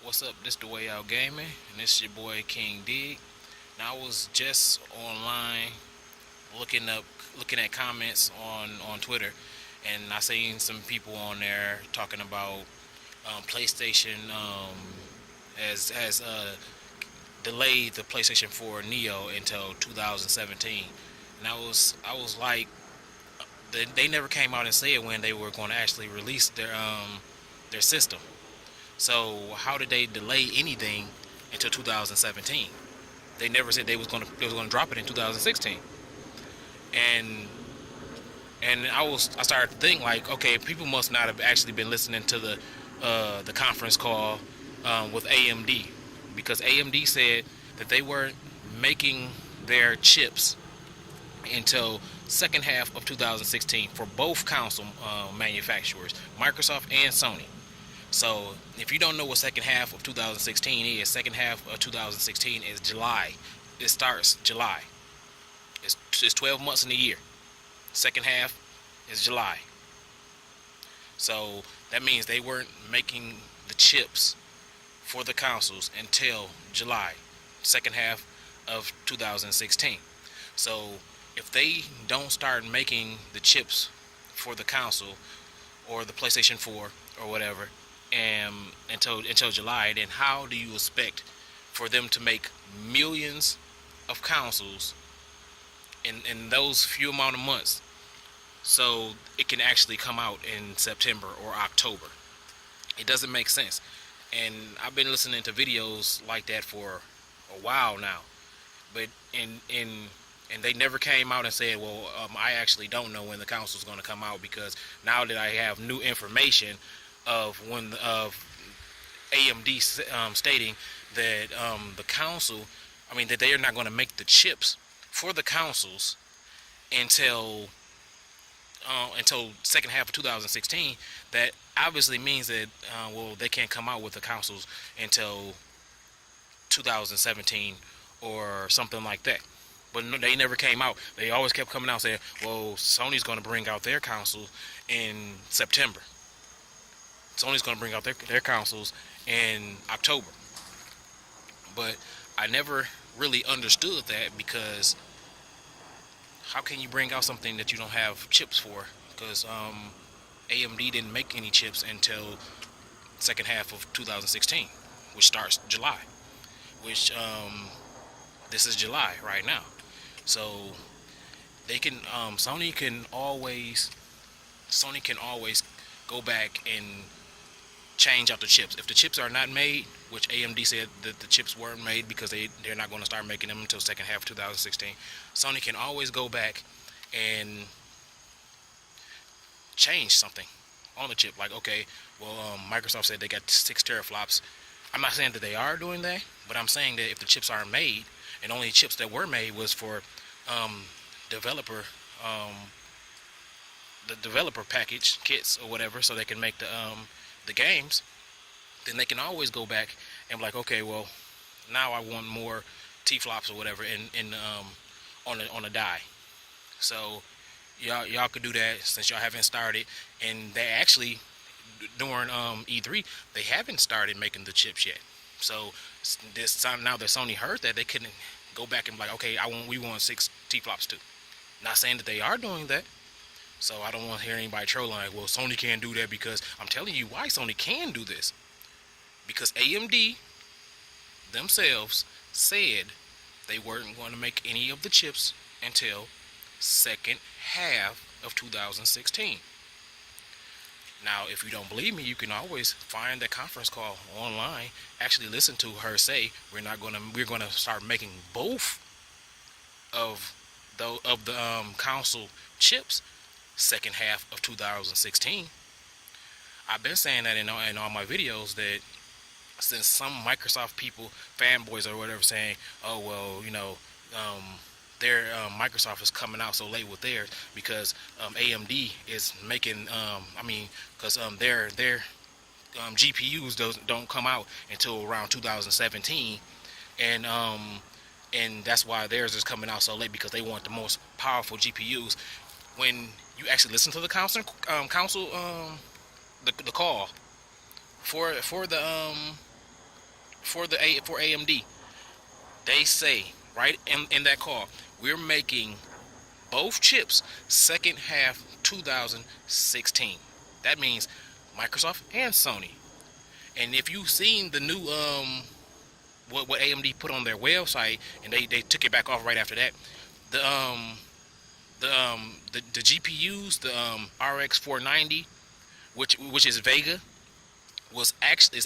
What's up? This the Way Out Gaming, and this your boy King Dig. Now I was just online looking at comments on Twitter, and I seen some people on there talking about PlayStation has delayed the PlayStation 4 Neo until 2017, and I was like, they never came out and said when they were going to actually release their system. So how did they delay anything until 2017? They never said they was gonna drop it in 2016. And I started to think like, okay, people must not have actually been listening to the conference call with AMD, because AMD said that they weren't making their chips until second half of 2016 for both console manufacturers, Microsoft and Sony. So if you don't know what second half of 2016 is, second half of 2016 is July. It starts July. It's 12 months in a year. Second half is July. So that means they weren't making the chips for the consoles until July, second half of 2016. So if they don't start making the chips for the console or the PlayStation 4 or whatever, until July, then how do you expect for them to make millions of consoles in those few amount of months, so it can actually come out in September or October? It doesn't make sense. And I've been listening to videos like that for a while now, but and they never came out and said, well, I actually don't know when the console is going to come out, because now that I have new information of AMD stating that the console, that they are not going to make the chips for the consoles until second half of 2016. That obviously means that they can't come out with the consoles until 2017 or something like that. But no, they never came out. They always kept coming out saying, well, Sony's going to bring out their console in September. Sony's going to bring out their consoles in October. But I never really understood that, because how can you bring out something that you don't have chips for? Because AMD didn't make any chips until second half of 2016, which starts July. Which this is July right now. So they can Sony can always go back and change out the chips. If the chips are not made, which AMD said that the chips weren't made because they're not going to start making them until second half of 2016, Sony can always go back and change something on the chip. Like, okay, well, Microsoft said they got 6 teraflops. I'm not saying that they are doing that, but I'm saying that if the chips aren't made, and only chips that were made was for developer the developer package kits or whatever, so they can make the games, then they can always go back and be like, okay, well, now I want more T-flops or whatever in on a die. So y'all could do that, since y'all haven't started. And they actually, during E3, they haven't started making the chips yet. So this time, now that Sony heard that, they couldn't go back and be like, okay, we want 6 T-flops too. Not saying that they are doing that. So I don't want to hear anybody trolling like, well, Sony can't do that, because I'm telling you why Sony can do this. Because AMD themselves said they weren't going to make any of the chips until second half of 2016. Now, if you don't believe me, you can always find the conference call online. Actually, listen to her say we're going to start making both of the console chips second half of 2016. I've been saying that in all my videos, that since some Microsoft people, fanboys or whatever, saying, oh, well, their Microsoft is coming out so late with theirs because AMD is making, because their GPUs don't come out until around 2017, and that's why theirs is coming out so late, because they want the most powerful GPUs. When you actually listen to the council, the call for for AMD, they say right in that call, we're making both chips second half 2016. That means Microsoft and Sony. And if you've seen the new what AMD put on their website, and they took it back off right after that, the the GPUs, the RX 490, which is Vega, is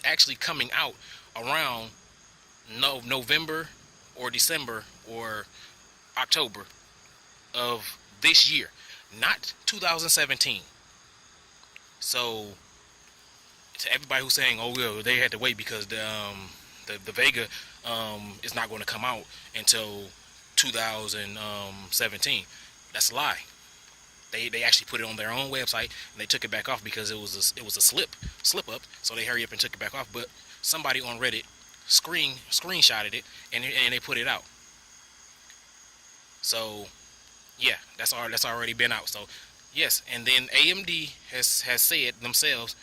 actually coming out around November or December or October of this year, not 2017. So to everybody who's saying, "Oh well, they had to wait because the Vega is not going to come out until 2017," that's a lie. They actually put it on their own website and they took it back off because it was a slip up. So they hurry up and took it back off. But somebody on Reddit screenshotted it and they put it out. So yeah, that's already been out. So yes, and then AMD has said themselves,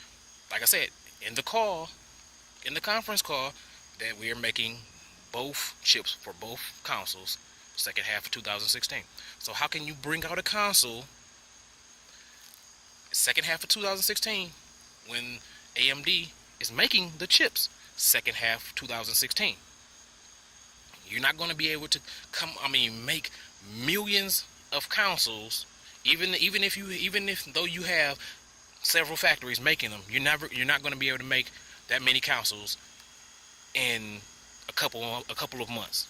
like I said in the conference call, that we are making both chips for both consoles second half of 2016. So how can you bring out a console second half of 2016 when AMD is making the chips second half 2016? You're not going to be able to make millions of consoles, even if though you have several factories making them. You're not going to be able to make that many consoles in a couple of months.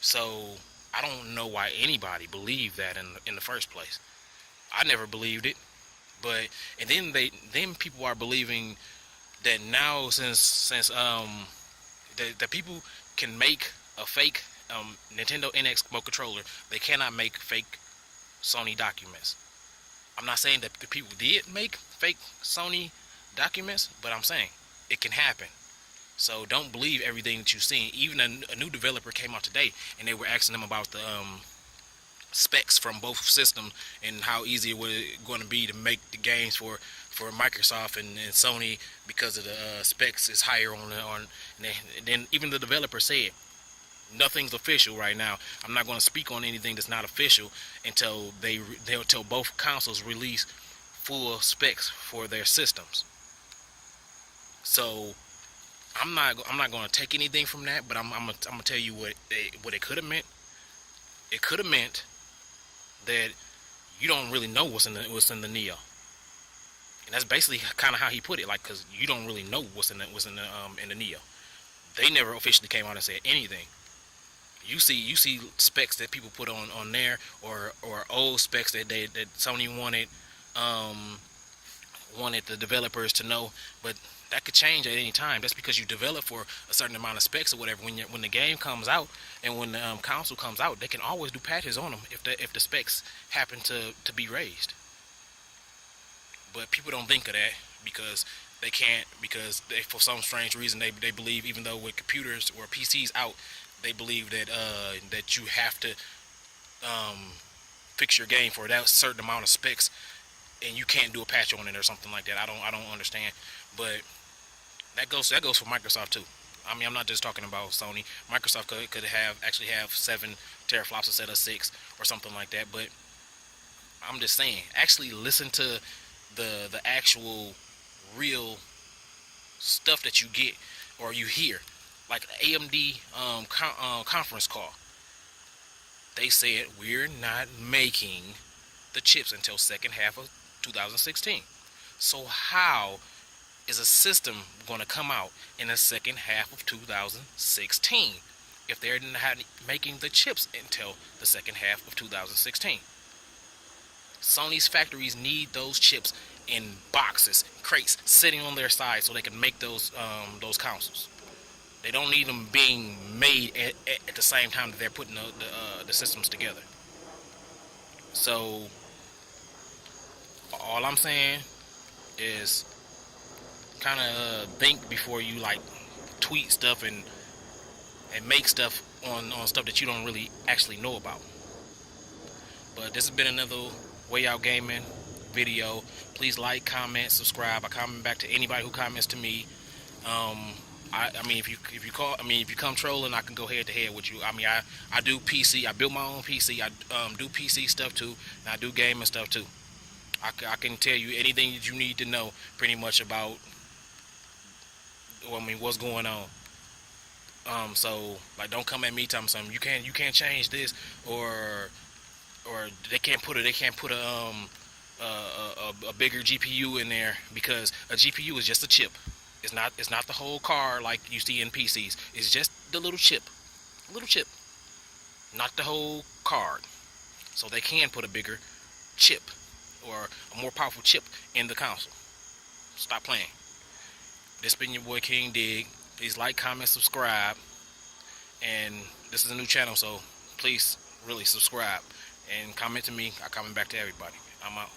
So I don't know why anybody believed that in the first place. I never believed it, and then people are believing that now since that people can make a fake Nintendo NX remote controller, they cannot make fake Sony documents. I'm not saying that the people did make fake Sony documents, but I'm saying it can happen. So don't believe everything that you've seen. Even a new developer came out today, and they were asking them about the specs from both systems and how easy it was going to be to make the games for Microsoft and Sony because of the specs is higher on. And then even the developer said nothing's official right now. I'm not going to speak on anything that's not official until until both consoles release full specs for their systems. So I'm not going to take anything from that, but I'm gonna tell you what it could have meant. It could have meant that you don't really know what's in the Neo, and that's basically kind of how he put it. Like, because you don't really know what's in the Neo. They never officially came out and said anything. You see specs that people put on there, or old specs that Sony wanted the developers to know, but that could change at any time. That's because you develop for a certain amount of specs or whatever. When the game comes out and when the console comes out, they can always do patches on them if the specs happen to be raised. But people don't think of that because they can't, because for some strange reason they believe, even though with computers or PCs out, they believe that you have to fix your game for that certain amount of specs, and you can't do a patch on it or something like that. I don't understand, but that goes for Microsoft too. I mean, I'm not just talking about Sony. Microsoft could actually have 7 teraflops instead of 6 or something like that. But I'm just saying, actually listen to the actual real stuff that you get or you hear, like AMD conference call. They said we're not making the chips until second half of 2016. So how is a system going to come out in the second half of 2016 if they're not making the chips until the second half of 2016? Sony's factories need those chips in boxes, crates, sitting on their side so they can make those consoles. They don't need them being made at the same time that they're putting the systems together. So all I'm saying is kind of think before you like tweet stuff and make stuff on stuff that you don't really actually know about. But this has been another Way Out Gaming video. Please like, comment, subscribe. I comment back to anybody who comments to me. I mean, if you come trolling, I can go head to head with you. I mean, I do PC. I build my own PC. I do PC stuff too, and I do gaming stuff too. I can tell you anything that you need to know pretty much about. Well, I mean, what's going on. So like, don't come at me telling me something. You can't change this, or they can't put a bigger GPU in there, because a GPU is just a chip. It's not the whole car like you see in PCs. It's just the little chip, not the whole card. So they can put a bigger chip or a more powerful chip in the console. Stop playing. This been your boy King Dig. Please like, comment, subscribe, and this is a new channel, so please really subscribe and comment to me. I comment back to everybody. I'm out.